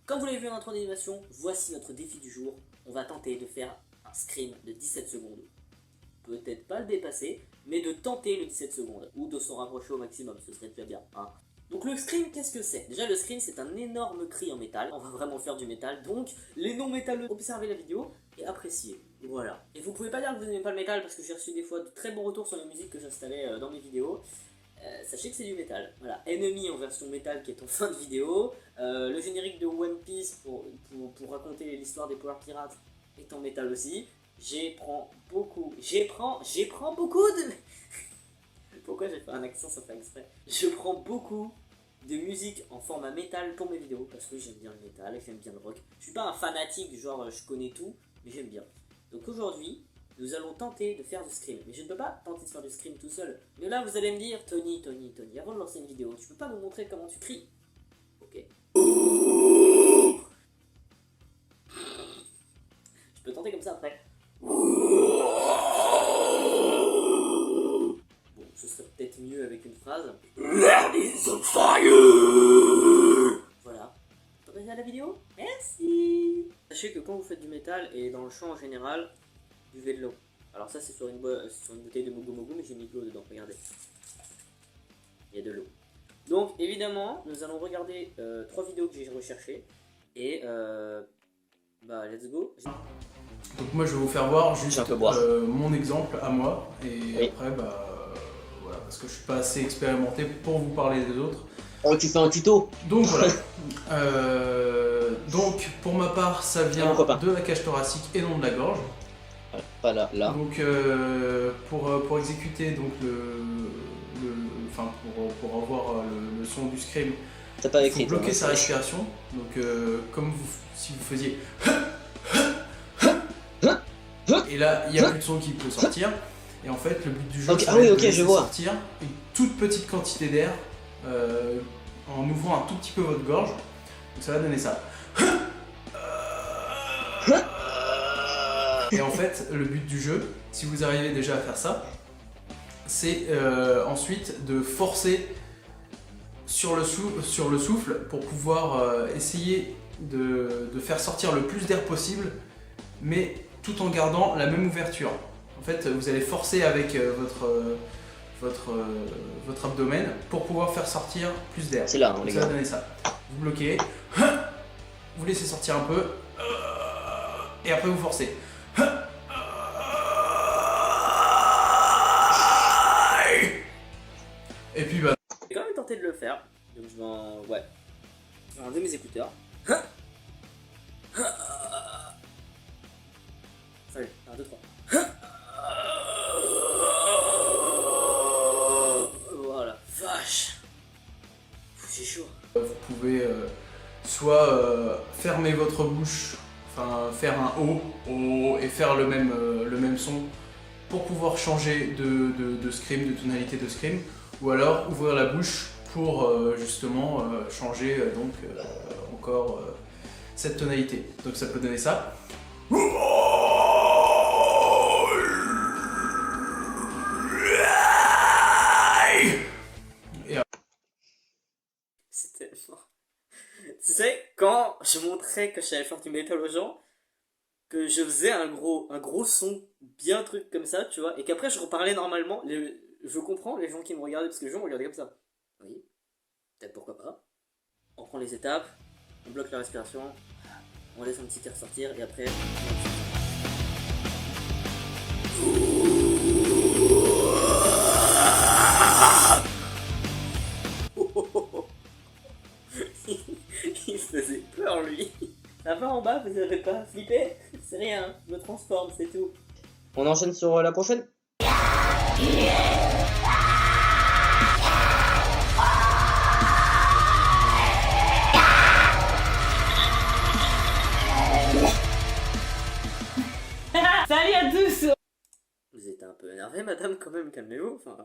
Comme vous l'avez vu en intro d'animation, voici notre défi du jour. On va tenter de faire un scream de 17 secondes. Peut-être pas le dépasser, mais de tenter le 17 secondes, ou de s'en rapprocher au maximum, ce serait déjà bien. Hein. Donc le scream, qu'est-ce que c'est? Déjà le scream, c'est un énorme cri en métal. On va vraiment faire du métal, donc les non-métalleux, observez la vidéo et appréciez. Voilà. Et vous pouvez pas dire que vous n'aimez pas le métal, parce que j'ai reçu des fois de très bons retours sur les musiques que j'installais dans mes vidéos. Sachez que c'est du métal. Voilà, Enemy en version métal qui est en fin de vidéo. Le générique de One Piece pour raconter l'histoire des Power Pirates est en métal aussi. J'prends beaucoup de... Pourquoi j'ai fait un accent sans faire exprès? Je prends beaucoup de musique en format métal pour mes vidéos parce que j'aime bien le métal et j'aime bien le rock. Je suis pas un fanatique du genre je connais tout, mais j'aime bien. Donc aujourd'hui, nous allons tenter de faire du scream. Mais je ne peux pas tenter de faire du scream tout seul. Mais là, vous allez me dire, Tony, avant de lancer une vidéo, tu peux pas nous montrer comment tu cries? Ok. Je peux tenter comme ça après. Bon, ce serait peut-être mieux avec une phrase. Land is on fire! Voilà. Vous regardez la vidéo? Merci! Sachez que quand vous faites du métal et dans le chant en général, buvez de l'eau. Alors ça c'est sur une bouteille de Mogo Mogo, mais j'ai mis de l'eau dedans, regardez. Il y a de l'eau. Donc évidemment, nous allons regarder 3 vidéos que j'ai recherchées. Et bah let's go. Donc moi je vais vous faire voir juste mon exemple à moi. Et après voilà, parce que je suis pas assez expérimenté pour vous parler des autres. Oh, tu fais un tuto. Donc voilà. Donc pour ma part ça vient de la cage thoracique et non de la gorge. Pas là. Donc pour exécuter donc pour avoir le son du scream, il faut bloquer sa respiration. Donc comme si vous faisiez et là il n'y a plus de son qui peut sortir. Et en fait le but du jeu c'est de laisser sortir une toute petite quantité d'air en ouvrant un tout petit peu votre gorge. Donc ça va donner ça. Et en fait, le but du jeu, si vous arrivez déjà à faire ça, c'est ensuite de forcer sur le souffle pour pouvoir essayer de faire sortir le plus d'air possible, mais tout en gardant la même ouverture. En fait, vous allez forcer avec votre abdomen pour pouvoir faire sortir plus d'air. C'est là, les gars. Ça va donner ça. Vous bloquez, vous laissez sortir un peu, et après vous forcez. Et puis bah... J'ai quand même tenté de le faire, donc je vais enlever mes écouteurs. Allez, 1, 2, 3. Voilà, vache. C'est chaud. Vous pouvez soit fermer votre bouche, enfin faire un O et faire le même son pour pouvoir changer de scream, de tonalité de scream, ou alors ouvrir la bouche pour justement changer encore cette tonalité. Donc ça peut donner ça. C'est tellement... Tu sais, quand je montrais que je savais faire du métal aux gens, que je faisais un gros son, bien truc comme ça, tu vois, et qu'après je reparlais normalement, je comprends les gens qui me regardaient, parce que les gens me regardaient comme ça. Oui, peut-être pourquoi pas. On prend les étapes, on bloque la respiration, on laisse un petit air sortir, et après... Il faisait peur lui. Ça va en bas, vous avez pas flippé? C'est rien, je me transforme, c'est tout. On enchaîne sur la prochaine. Salut à tous! Vous êtes un peu énervé, madame, quand même, calmez-vous. Enfin,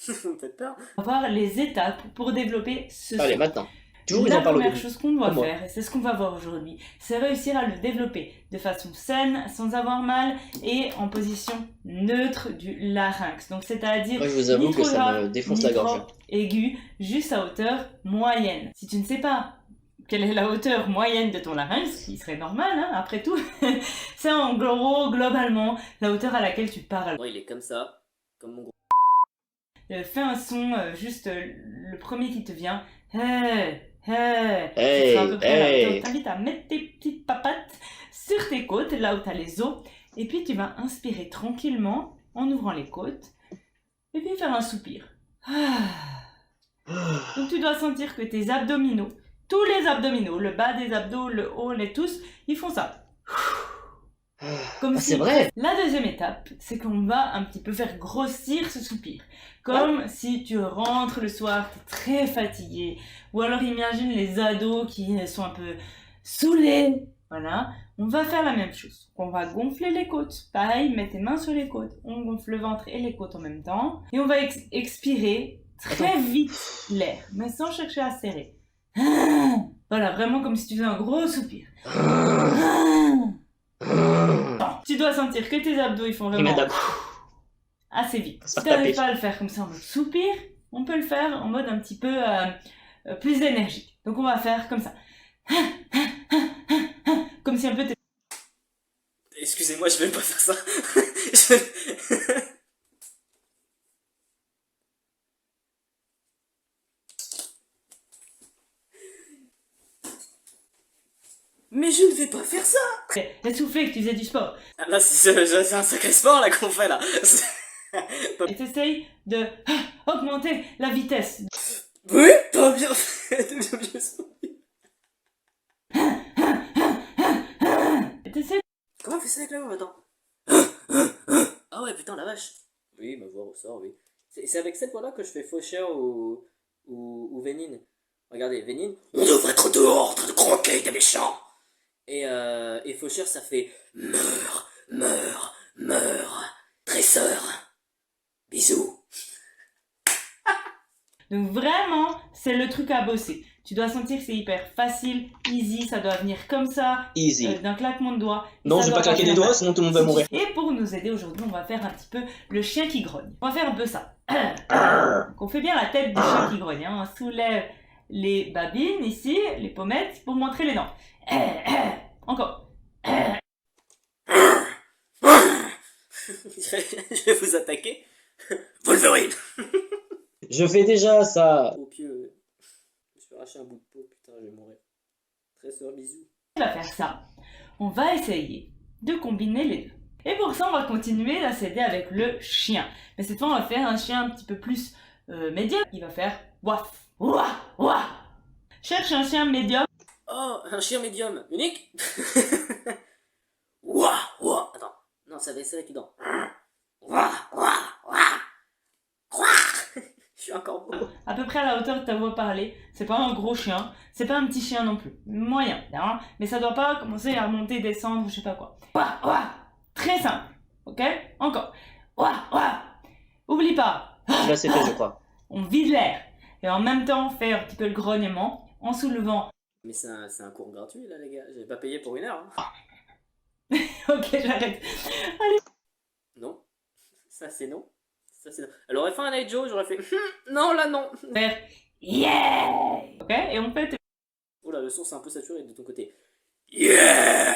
vous me faites peur. On va voir les étapes pour développer ce son. Allez, maintenant. Toujours La première chose qu'on doit faire, et c'est ce qu'on va voir aujourd'hui, c'est réussir à le développer de façon saine, sans avoir mal, et en position neutre du larynx. Donc c'est-à-dire moi je vous avoue que ça me défonce la gorge. Aigu, juste à hauteur moyenne. Si tu ne sais pas quelle est la hauteur moyenne de ton larynx, ce qui serait normal, hein, après tout. C'est en gros, globalement, la hauteur à laquelle tu parles. Moi, il est comme ça, comme mon gros. Fais un son, juste le premier qui te vient. Hey, Hey, à peu près là. hey. Donc, t'invites à mettre tes petites papates sur tes côtes, là où t'as les os. Et puis tu vas inspirer tranquillement en ouvrant les côtes. Et puis faire un soupir. Donc tu dois sentir que tes abdominaux, tous les abdominaux, le bas des abdos, le haut, les tous, ils font ça. Comme C'est vrai. La deuxième étape, c'est qu'on va un petit peu faire grossir ce soupir. Comme si tu rentres le soir, t'es très fatigué. Ou alors imagine les ados qui sont un peu saoulés. Voilà. On va faire la même chose. On va gonfler les côtes. Pareil, mets tes mains sur les côtes. On gonfle le ventre et les côtes en même temps. Et on va expirer très vite l'air, mais sans chercher à serrer. Voilà, vraiment comme si tu faisais un gros soupir. Tu dois sentir que tes abdos ils font Il met vraiment d'accord. assez vite. Ça Si tu n'arrives taper. pas à le faire comme ça en mode soupir, on peut le faire en mode un petit peu plus énergique. Donc on va faire comme ça. Comme si un peu Excusez-moi, je vais pas faire ça. Je- Mais je ne vais pas faire ça. essoufflé que tu faisais du sport. Ah, là, c'est un sacré sport là qu'on fait là. Et t'essayes de augmenter la vitesse. Oui, pas bien fait. Bien, bien soupir. Et t'essayes Comment on fait ça avec la voix? Attends. Ah ouais, putain, la vache. Oui, ma voix ressort, oui. C'est avec cette voix-là que je fais Faucheur ou Vénine. Regardez, Vénine. On devrait être dehors en train de croquer des méchants. Et Faucheur, ça fait meurs, meurs, meurs. Dresseur. Bisous. Donc vraiment, c'est le truc à bosser. Tu dois sentir que c'est hyper facile, easy, ça doit venir comme ça, Easy. d'un claquement de doigts. Non, Ça je vais doit pas claquer faire des doigts, mal. sinon tout le monde va mourir. Et pour nous aider aujourd'hui, on va faire un petit peu le chien qui grogne. On va faire un peu ça. Donc on fait bien la tête du chien qui grogne. Hein. On soulève les babines ici, les pommettes, pour montrer les dents. Encore. Je vais vous attaquer. Wolverine. Je fais déjà ça. Au pieu. Je me suis arraché un bout de peau, putain, je vais mourir. Tresseur, bisous. On va faire ça. On va essayer de combiner les deux. Et pour ça, on va continuer à s'aider avec le chien. Mais cette fois, on va faire un chien un petit peu plus médium. Il va faire waf, waf, waf. Cherche un chien médium. Oh, un chien médium. Unique. Ouah, ouah. Attends. Non, ça va essayer avec les dents. Ouah, ouah, ouah. Ouah. Je suis encore beau. À peu près à la hauteur de ta voix parlée. C'est pas un gros chien. C'est pas un petit chien non plus. Moyen. Hein, mais ça doit pas commencer à monter, descendre, je sais pas quoi. Waf, waf. Très simple. Ok? Encore. Waf, waf. Oublie pas. Là, c'est fait, je crois. On vide l'air. Et en même temps, on fait un petit peu le grognement en soulevant. Mais c'est un cours gratuit là, les gars. J'ai pas payé pour 1 heure. Hein. Ok, j'arrête. Non. Ça, c'est non. Ça, c'est non. Elle aurait fait un night Joe, j'aurais fait non, là, non. Faire yeah. Ok, et on fait. Oh là, le son c'est un peu saturé de ton côté. Yeah.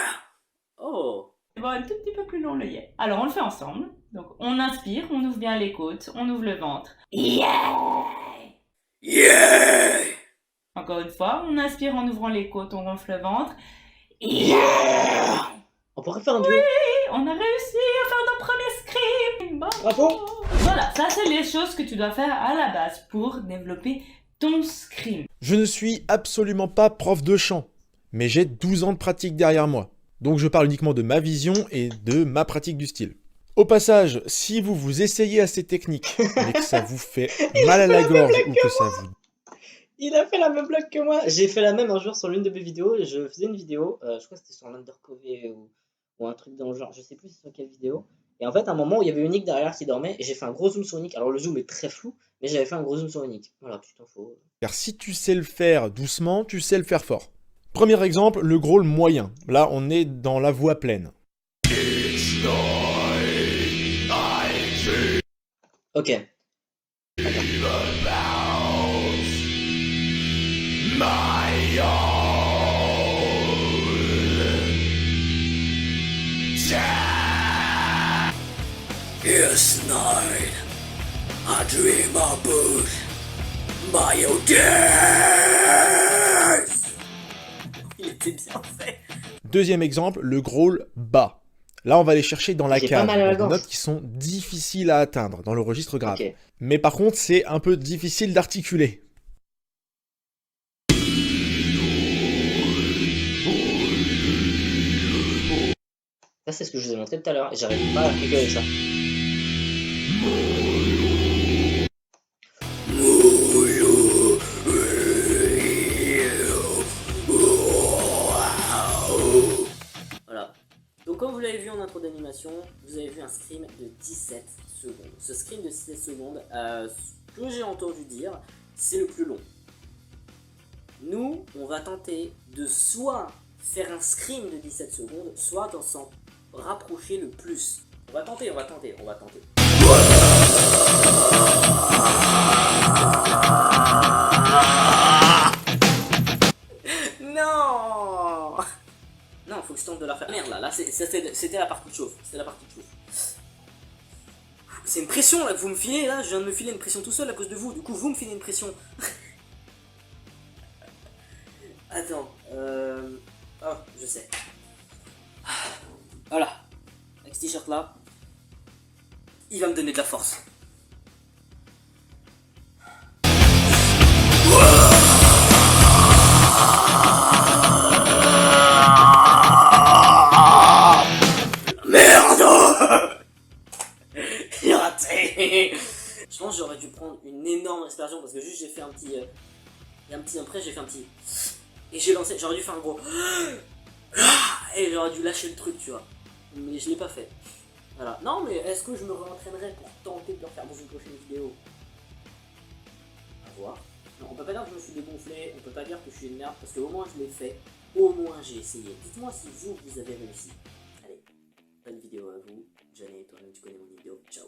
Oh. On va un tout petit peu plus long le yeah. Alors on le fait ensemble. Donc on inspire, on ouvre bien les côtes, on ouvre le ventre. Yeah. Yeah. Encore une fois, on inspire en ouvrant les côtes, on gonfle le ventre. Yeah. On pourrait faire un duo. Et on a réussi à faire nos premiers scripts. Bravo. Voilà, ça c'est les choses que tu dois faire à la base pour développer ton scream. Je ne suis absolument pas prof de chant, mais j'ai 12 ans de pratique derrière moi. Donc je parle uniquement de ma vision et de ma pratique du style. Au passage, si vous vous essayez à ces techniques, mais que ça vous fait mal à la gorge ou que ça vous... Il a fait la même blague que moi. J'ai fait la même un jour sur l'une de mes vidéos. Je faisais une vidéo, je crois que c'était sur l'Undercover ou un truc dans le genre. Je sais plus sur quelle vidéo. Et en fait, à un moment où il y avait Unique derrière qui dormait, et j'ai fait un gros zoom sur Unique. Alors le zoom est très flou, mais j'avais fait un gros zoom sur Unique. Voilà, petite info. Car si tu sais le faire doucement, tu sais le faire fort. Premier exemple, le growl moyen. Là, on est dans la voix pleine. Ok. My Yes, night. I dream about my death. Il était bien fait. Deuxième exemple, le growl bas. Là, on va aller chercher dans la J'ai pas cave, mal à la dans des gorge. notes qui sont difficiles à atteindre dans le registre grave. Ok. Mais par contre, c'est un peu difficile d'articuler. Ça, c'est ce que je vous ai montré tout à l'heure. J'arrive pas à rigoler ça. Voilà. Donc comme vous l'avez vu en intro d'animation, vous avez vu un scream de 17 secondes. Ce scream de 17 secondes, ce que j'ai entendu dire, c'est le plus long. Nous, on va tenter de soit faire un scream de 17 secondes, soit d'en s'en rapprocher le plus. On va tenter. Non. Non, faut que je tente de la faire. Merde là c'était la partie de chauffe. C'est une pression là que vous me filez là, je viens de me filer une pression tout seul à cause de vous, du coup vous me filez une pression. Attends, oh, je sais. Voilà, avec ce t-shirt là, il va me donner de la force. Merde. J'ai raté. Je pense que j'aurais dû prendre une énorme respiration parce que juste j'ai fait un petit... après j'ai fait un petit... Et j'ai lancé, j'aurais dû faire un gros... Et j'aurais dû lâcher le truc, tu vois. Mais je l'ai pas fait. Voilà. Non mais est-ce que je me réentraînerai pour tenter de le faire dans une prochaine vidéo? À voir. Non, on peut pas dire que je me suis dégonflé, on peut pas dire que je suis une merde, parce que au moins je l'ai fait, au moins j'ai essayé. Dites-moi si vous avez réussi. Allez, bonne vidéo à vous. Johnny, toi-même tu connais mon vidéo. Ciao.